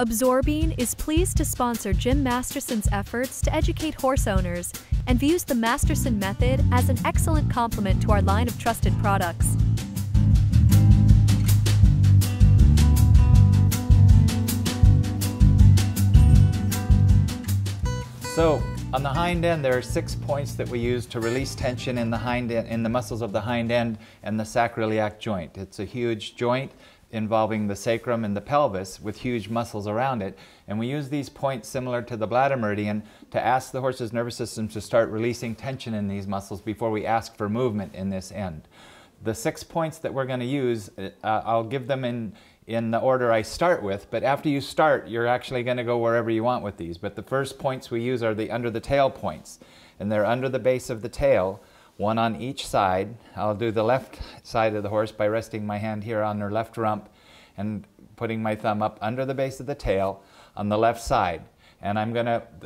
Absorbine is pleased to sponsor Jim Masterson's efforts to educate horse owners and views the Masterson method as an excellent complement to our line of trusted products. So, on the hind end, there are 6 points that we use to release tension in the hind end, in the muscles of the hind end and the sacroiliac joint. It's a huge joint involving the sacrum and the pelvis with huge muscles around it. And we use these points similar to the bladder meridian to ask the horse's nervous system to start releasing tension in these muscles before we ask for movement in this end. The 6 points that we're going to use, I'll give them in the order I start with, but after you start, you're actually going to go wherever you want with these. But the first points we use are the under the tail points, and they're under the base of the tail, one on each side. I'll do the left side of the horse by resting my hand here on her left rump and putting my thumb up under the base of the tail on the left side. And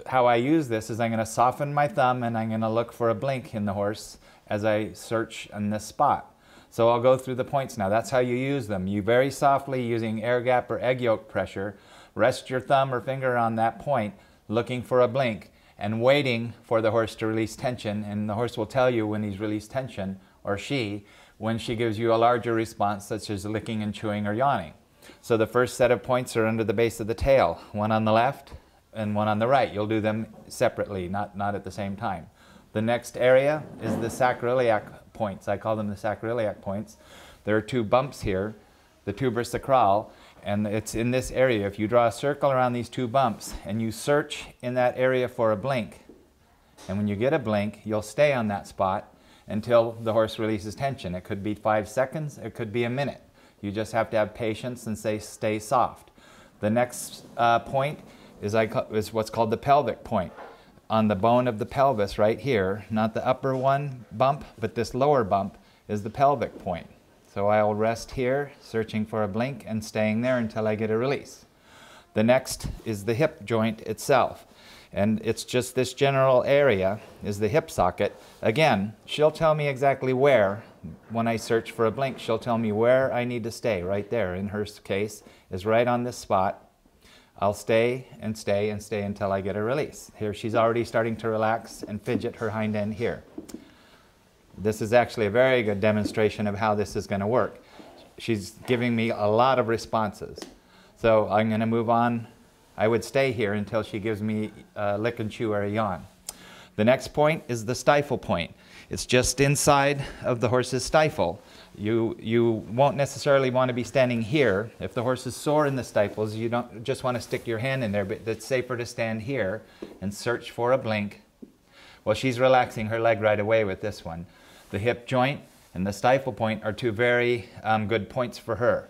how I use this is I'm going to soften my thumb and I'm going to look for a blink in the horse as I search on this spot. So I'll go through the points now. That's how you use them. You very softly, using air gap or egg yolk pressure, rest your thumb or finger on that point, looking for a blink and waiting for the horse to release tension. And the horse will tell you when he's released tension, or she, when she gives you a larger response, such as licking and chewing or yawning. So the first set of points are under the base of the tail, one on the left and one on the right. You'll do them separately, not at the same time. The next area is the sacroiliac points. I call them the sacroiliac points. There are 2 bumps here, the tuber sacral, and it's in this area. If you draw a circle around these 2 bumps and you search in that area for a blink, and when you get a blink, you'll stay on that spot until the horse releases tension. It could be 5 seconds, it could be a minute. You just have to have patience and stay soft. The next point is what's called the pelvic point. On the bone of the pelvis right here, not the upper one bump, but this lower bump is the pelvic point. So I'll rest here, searching for a blink and staying there until I get a release. The next is the hip joint itself. And it's just this general area is the hip socket. Again, she'll tell me exactly where. When I search for a blink, she'll tell me where I need to stay. Right there, in her case, is right on this spot. I'll stay and stay and stay until I get a release. Here she's already starting to relax and fidget her hind end here. This is actually a very good demonstration of how this is going to work. She's giving me a lot of responses. So I'm going to move on. I would stay here until she gives me a lick and chew or a yawn. The next point is the stifle point. It's just inside of the horse's stifle. You won't necessarily want to be standing here. If the horse is sore in the stifles, you don't just want to stick your hand in there, but it's safer to stand here and search for a blink. Well, she's relaxing her leg right away with this one. The hip joint and the stifle point are 2 very good points for her.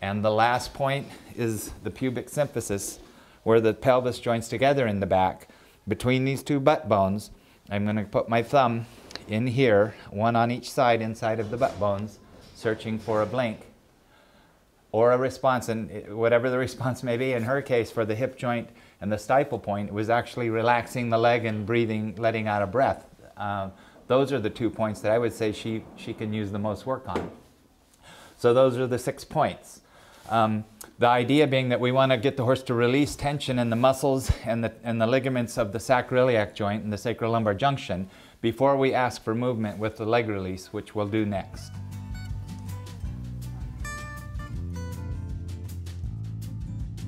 And the last point is the pubic symphysis, where the pelvis joins together in the back. Between these 2 butt bones, I'm going to put my thumb in here, one on each side inside of the butt bones, searching for a blink or a response. And whatever the response may be, in her case for the hip joint and the stifle point, it was actually relaxing the leg and breathing, letting out a breath. Those are the 2 points that I would say she can use the most work on. So those are the 6 points. The idea being that we want to get the horse to release tension in the muscles and the ligaments of the sacroiliac joint and the sacrolumbar junction before we ask for movement with the leg release, which we'll do next.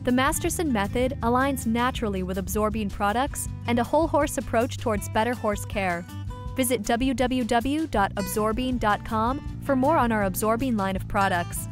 The Masterson method aligns naturally with Absorbine products and a whole horse approach towards better horse care. Visit www.absorbine.com for more on our Absorbine line of products.